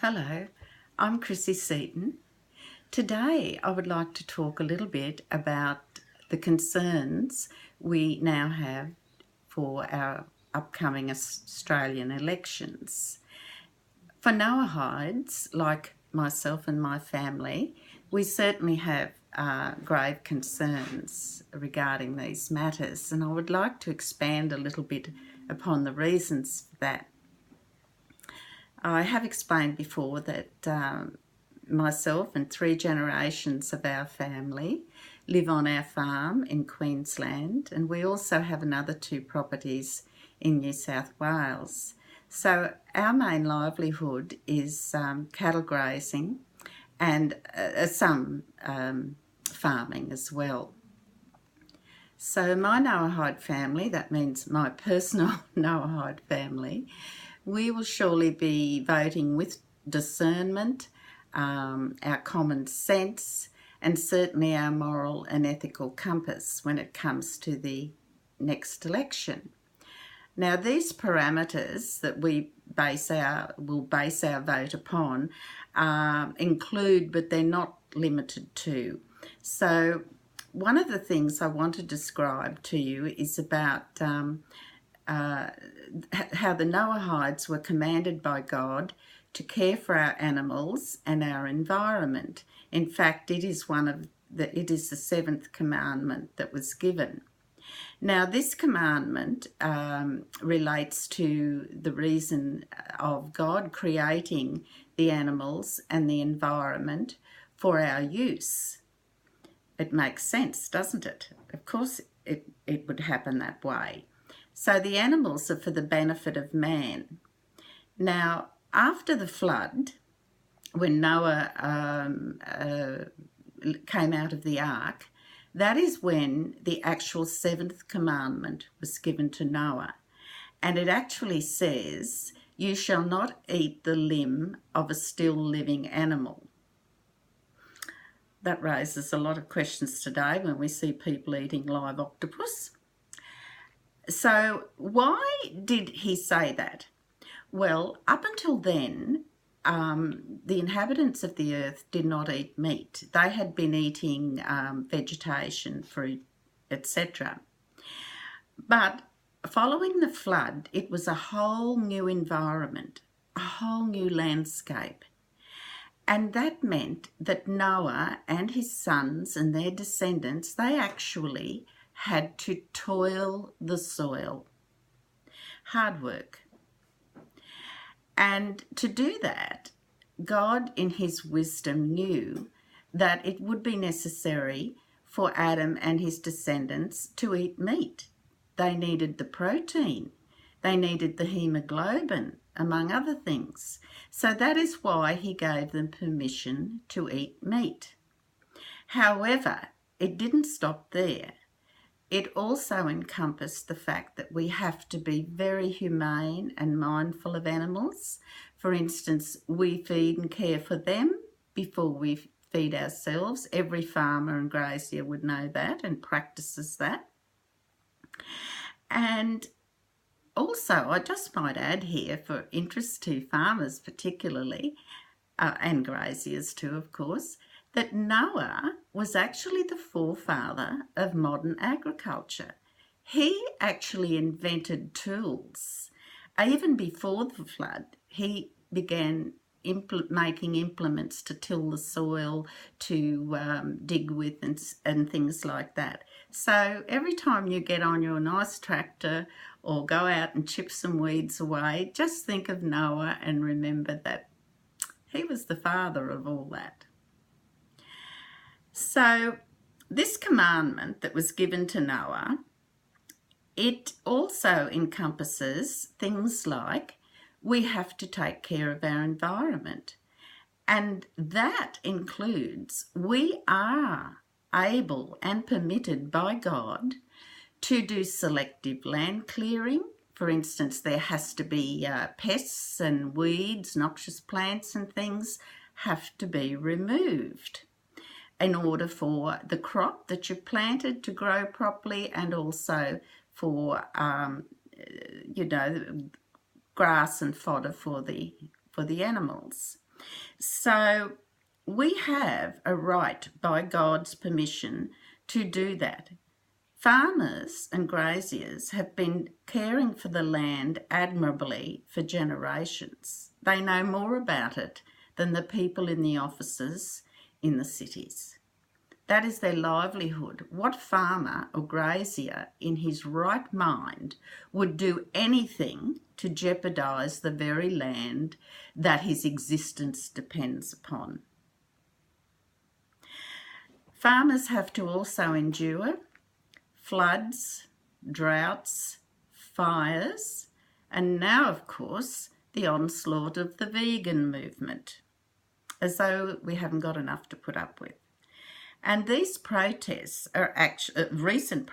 Hello, I'm Chrissy Seaton. Today I would like to talk a little bit about the concerns we now have for our upcoming Australian elections. For Noahides, like myself and my family, we certainly have grave concerns regarding these matters, and I would like to expand a little bit upon the reasons for that. I have explained before that myself and 3 generations of our family live on our farm in Queensland, and we also have another 2 properties in New South Wales. So our main livelihood is cattle grazing and some farming as well. So my Noahide family, that means my personal Noahide family, we will surely be voting with discernment, our common sense, and certainly our moral and ethical compass when it comes to the next election. Now, these parameters that we will base our vote upon include, but they're not limited to. So, one of the things I want to describe to you is about how the Noahides were commanded by God to care for our animals and our environment. In fact, it is the 7th commandment that was given. Now, this commandment relates to the reason of God creating the animals and the environment for our use. It makes sense, doesn't it? Of course it would happen that way. So the animals are for the benefit of man. Now, after the flood, when Noah came out of the ark, that is when the actual 7th commandment was given to Noah. And it actually says, "You shall not eat the limb of a still living animal." That raises a lot of questions today when we see people eating live octopus. So why did he say that? Well, up until then, the inhabitants of the earth did not eat meat. They had been eating vegetation, fruit, etc. But following the flood, it was a whole new environment, a whole new landscape. And that meant that Noah and his sons and their descendants, they actually had to toil the soil. Hard work. And to do that, God in his wisdom knew that it would be necessary for Adam and his descendants to eat meat. They needed the protein. They needed the hemoglobin, among other things. So that is why he gave them permission to eat meat. However, it didn't stop there. It also encompassed the fact that we have to be very humane and mindful of animals. For instance, we feed and care for them before we feed ourselves. Every farmer and grazier would know that and practices that. And also, I just might add here, for interest to farmers particularly, and graziers too, of course, that Noah was actually the forefather of modern agriculture. He actually invented tools. Even before the flood, he began making implements to till the soil, to dig with and things like that. So every time you get on your nice tractor or go out and chip some weeds away, just think of Noah and remember that he was the father of all that. So this commandment that was given to Noah, it also encompasses things like we have to take care of our environment. And that includes we are able and permitted by God to do selective land clearing. For instance, there has to be pests and weeds, noxious plants and things have to be removed in order for the crop that you've planted to grow properly, and also for grass and fodder for the animals. So we have a right by God's permission to do that. Farmers and graziers have been caring for the land admirably for generations. They know more about it than the people in the offices in the cities. That is their livelihood. What farmer or grazier in his right mind would do anything to jeopardise the very land that his existence depends upon? Farmers have to also endure floods, droughts, fires, and now, of course, the onslaught of the vegan movement, as though we haven't got enough to put up with. And these protests are recent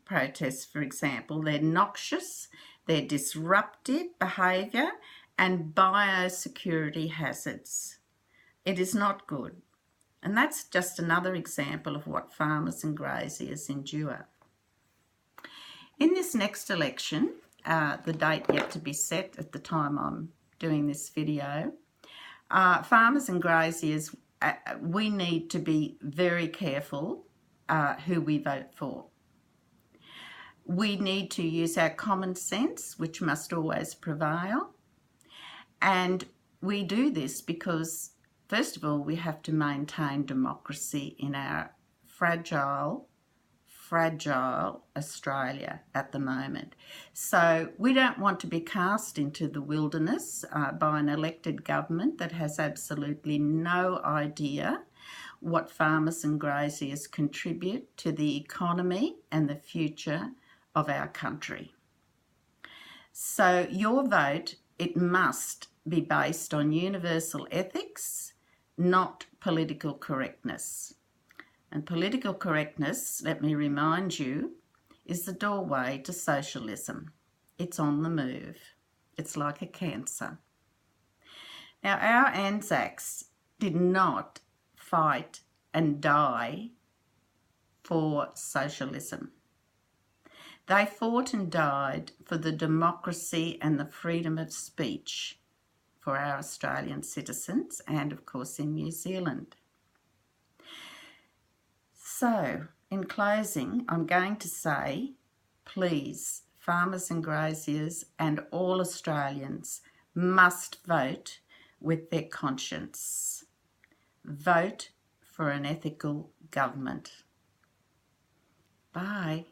protests, for example, they're noxious, they're disruptive behaviour and biosecurity hazards. It is not good. And that's just another example of what farmers and graziers endure. In this next election, the date yet to be set at the time I'm doing this video, farmers and graziers, we need to be very careful who we vote for. We need to use our common sense, which must always prevail. And we do this because, first of all, we have to maintain democracy in our fragile Australia at the moment. So we don't want to be cast into the wilderness by an elected government that has absolutely no idea what farmers and graziers contribute to the economy and the future of our country. So your vote, it must be based on universal ethics, not political correctness. And political correctness, let me remind you, is the doorway to socialism. It's on the move. It's like a cancer. Now, our Anzacs did not fight and die for socialism. They fought and died for the democracy and the freedom of speech for our Australian citizens and, of course, in New Zealand. So, in closing, I'm going to say, please, farmers and graziers and all Australians must vote with their conscience. Vote for an ethical government. Bye.